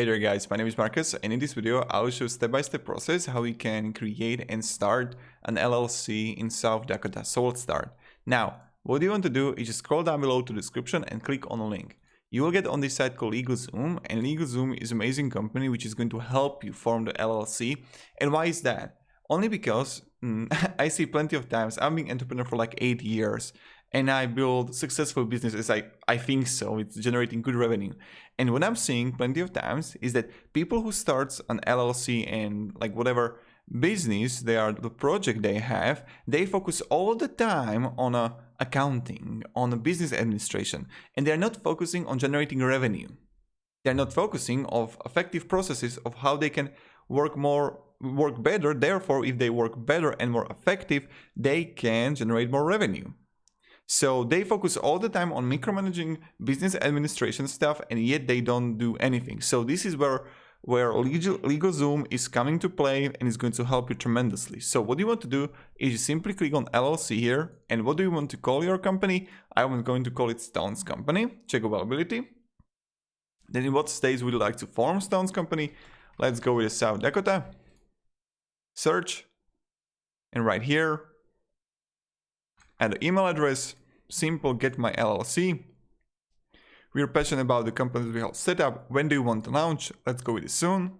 Hey there guys, my name is Marcus, and in this video I will show step-by-step process how we can create and start an LLC in South Dakota. So let's start. Now, what you want to do is just scroll down below to the description and click on a link. You will get on this site called LegalZoom, and LegalZoom is an amazing company which is going to help you form the LLC. And why is that? Only because I see plenty of times, I've been an entrepreneur for like 8 years, and I build successful businesses. I think so. It's generating good revenue. And what I'm seeing plenty of times is that people who starts an LLC and like whatever business they are, the project they have, they focus all the time on accounting, on a business administration, and they're not focusing on generating revenue. They're not focusing on effective processes of how they can work better. Therefore, if they work better and more effective, they can generate more revenue. So they focus all the time on micromanaging business administration stuff, and yet they don't do anything. So this is where LegalZoom is coming to play and is going to help you tremendously. So what you want to do is you simply click on LLC here. And what do you want to call your company? I'm going to call it Stone's Company. Check availability. Then in what states would you like to form Stone's Company? Let's go with South Dakota. Search. And right here, add an email address. Simple, get my LLC. We're passionate about the companies we help set up. When do you want to launch? Let's go with it soon.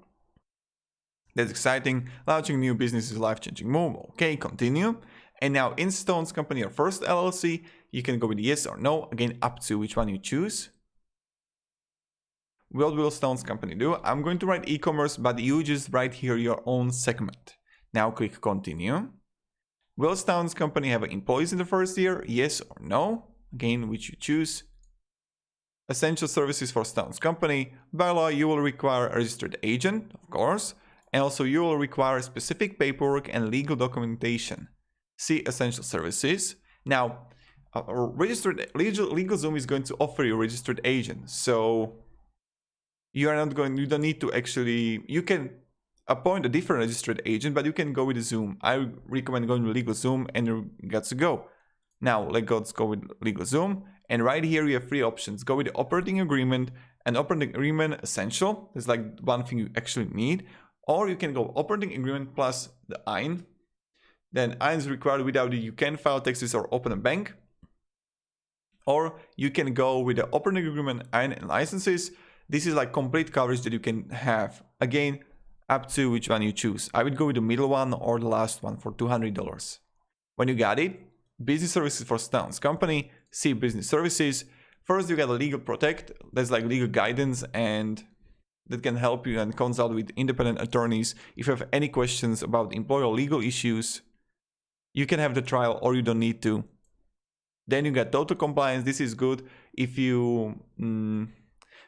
That's exciting. Launching new business is a life-changing move. Okay, continue. And now in Stone's Company, your first LLC, you can go with yes or no. Again, up to which one you choose. What will Stone's Company do? I'm going to write e-commerce, but you just write here your own segment. Now click continue. Will Stone's Company have employees in the first year? Yes or no? Again, which you choose. Essential services for Stone's Company. By law, you will require a registered agent, of course. And also you will require specific paperwork and legal documentation. See essential services. Now, LegalZoom is going to offer you a registered agent. So you don't need to actually, you can appoint a different registered agent, but you can go with Zoom. I recommend going with LegalZoom and you're good to go. Now let's go with LegalZoom, and right here you have three options. Go with the operating agreement, and operating agreement essential. It's like one thing you actually need. Or you can go operating agreement plus the IN. Then IN is required. Without it you can file taxes or open a bank. Or you can go with the operating agreement, IN, and licenses. This is like complete coverage that you can have. Again, up to which one you choose. I would go with the middle one or the last one for $200. When you got it, business services for Stone's Company, see business services. First you got a legal protect, that's like legal guidance, and that can help you and consult with independent attorneys. If you have any questions about employer legal issues, you can have the trial or you don't need to. Then you got total compliance. This is good if you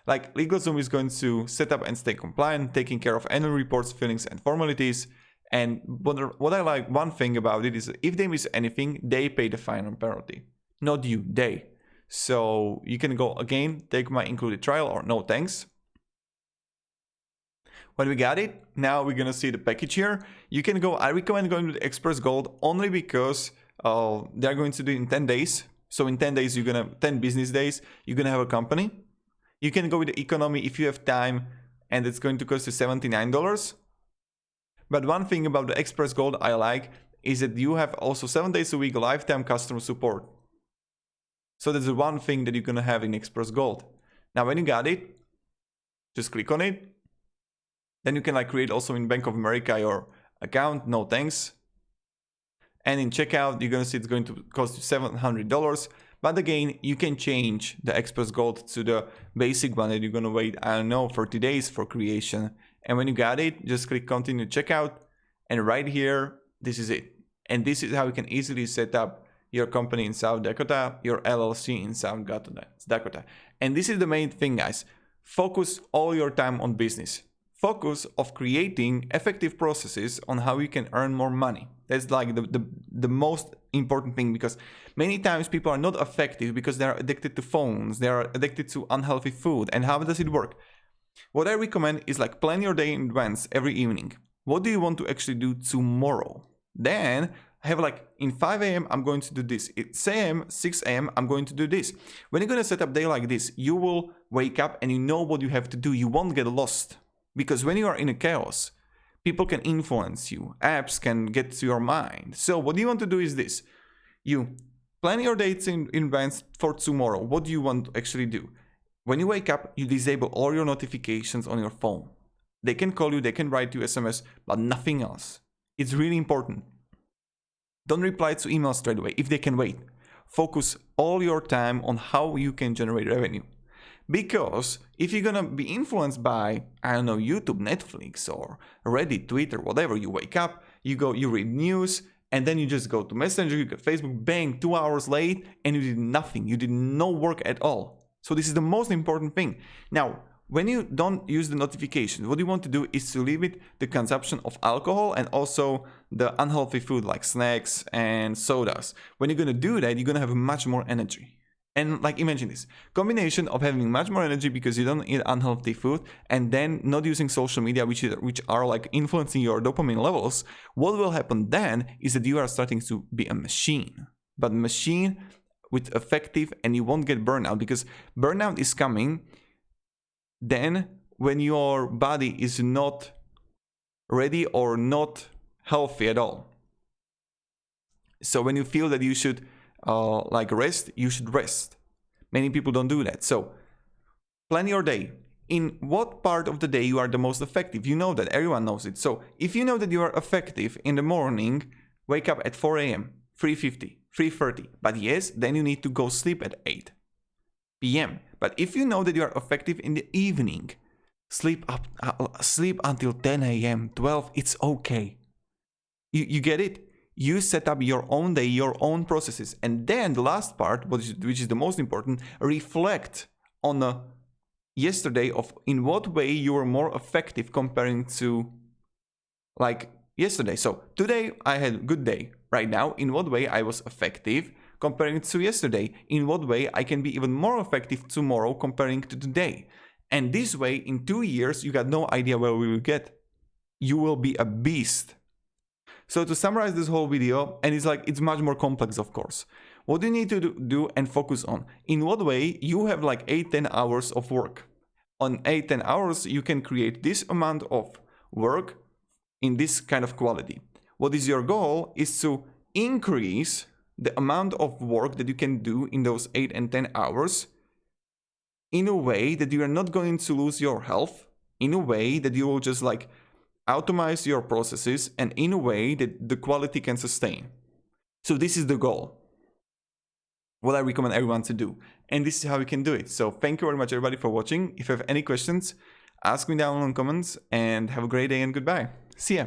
like LegalZoom is going to set up and stay compliant, taking care of annual reports, fillings, and formalities. And what I like, one thing about it is if they miss anything, they pay the fine and penalty. Not you, they. So you can go again, take my included trial or no thanks. When we got it, now we're gonna see the package here. You can go, I recommend going with Express Gold only because they're going to do it in 10 days. So in 10 days, 10 business days, you're gonna have a company. You can go with the economy if you have time, and it's going to cost you $79. But one thing about the Express Gold I like is that you have also 7 days a week lifetime customer support. So that's the one thing that you're gonna have in Express Gold. Now when you got it, just click on it. Then you can like create also in Bank of America your account, no thanks. And in checkout, you're gonna see it's going to cost you $700. But again, you can change the Express Gold to the basic one that you're gonna wait, I don't know, 30 days for creation. And when you got it, just click continue checkout. And right here, this is it. And this is how you can easily set up your company in South Dakota, your LLC in South Dakota. And this is the main thing, guys. Focus all your time on business. Focus of creating effective processes on how you can earn more money. That's like the most important thing, because many times people are not effective because they're addicted to phones, they are addicted to unhealthy food. And how does it work? What I recommend is like plan your day in advance every evening. What do you want to actually do tomorrow? Then have like in 5 a.m. I'm going to do this. It's a.m., 6 a.m. I'm going to do this. When you're going to set up day like this, you will wake up and you know what you have to do. You won't get lost, because when you are in a chaos, people can influence you. Apps can get to your mind. So what you want to do is this. You plan your dates in advance for tomorrow. What do you want to actually do? When you wake up, you disable all your notifications on your phone. They can call you, they can write you SMS, but nothing else. It's really important. Don't reply to emails straight away if they can wait. Focus all your time on how you can generate revenue. Because if you're gonna be influenced by, I don't know, YouTube, Netflix, or Reddit, Twitter, whatever, you wake up, you go, you read news, and then you just go to Messenger, you get Facebook, bang, 2 hours late, and you did nothing. You did no work at all. So this is the most important thing. Now, when you don't use the notifications, what you want to do is to limit the consumption of alcohol and also the unhealthy food like snacks and sodas. When you're gonna do that, you're gonna have much more energy. And like imagine this combination of having much more energy because you don't eat unhealthy food and then not using social media, which are like influencing your dopamine levels. What will happen then is that you are starting to be a machine, but machine with effective, and you won't get burnout, because burnout is coming then when your body is not ready or not healthy at all. So when you feel that you should like rest, you should rest. Many people don't do that. So plan your day. In what part of the day you are the most effective? You know that, everyone knows it. So if you know that you are effective in the morning, wake up at 4 a.m., 3:50, 3:30. But yes, then you need to go sleep at 8 p.m. But if you know that you are effective in the evening, sleep until 10 a.m., 12, it's okay. You get it? You set up your own day, your own processes. And then the last part, which is the most important, reflect on yesterday of in what way you were more effective comparing to like yesterday. So today I had a good day. Right now, in what way I was effective comparing to yesterday? In what way I can be even more effective tomorrow comparing to today? And this way, in 2 years, you got no idea where we will get. You will be a beast. So to summarize this whole video, and it's much more complex, of course. What you need to do and focus on, in what way you have like 8-10 hours of work. On 8-10 hours, you can create this amount of work in this kind of quality. What is your goal is to increase the amount of work that you can do in those 8 and 10 hours in a way that you are not going to lose your health, in a way that you will just like automate your processes, and in a way that the quality can sustain. So this is the goal. What I recommend everyone to do. And this is how you can do it. So thank you very much everybody for watching. If you have any questions, ask me down in the comments, and have a great day and goodbye. See ya.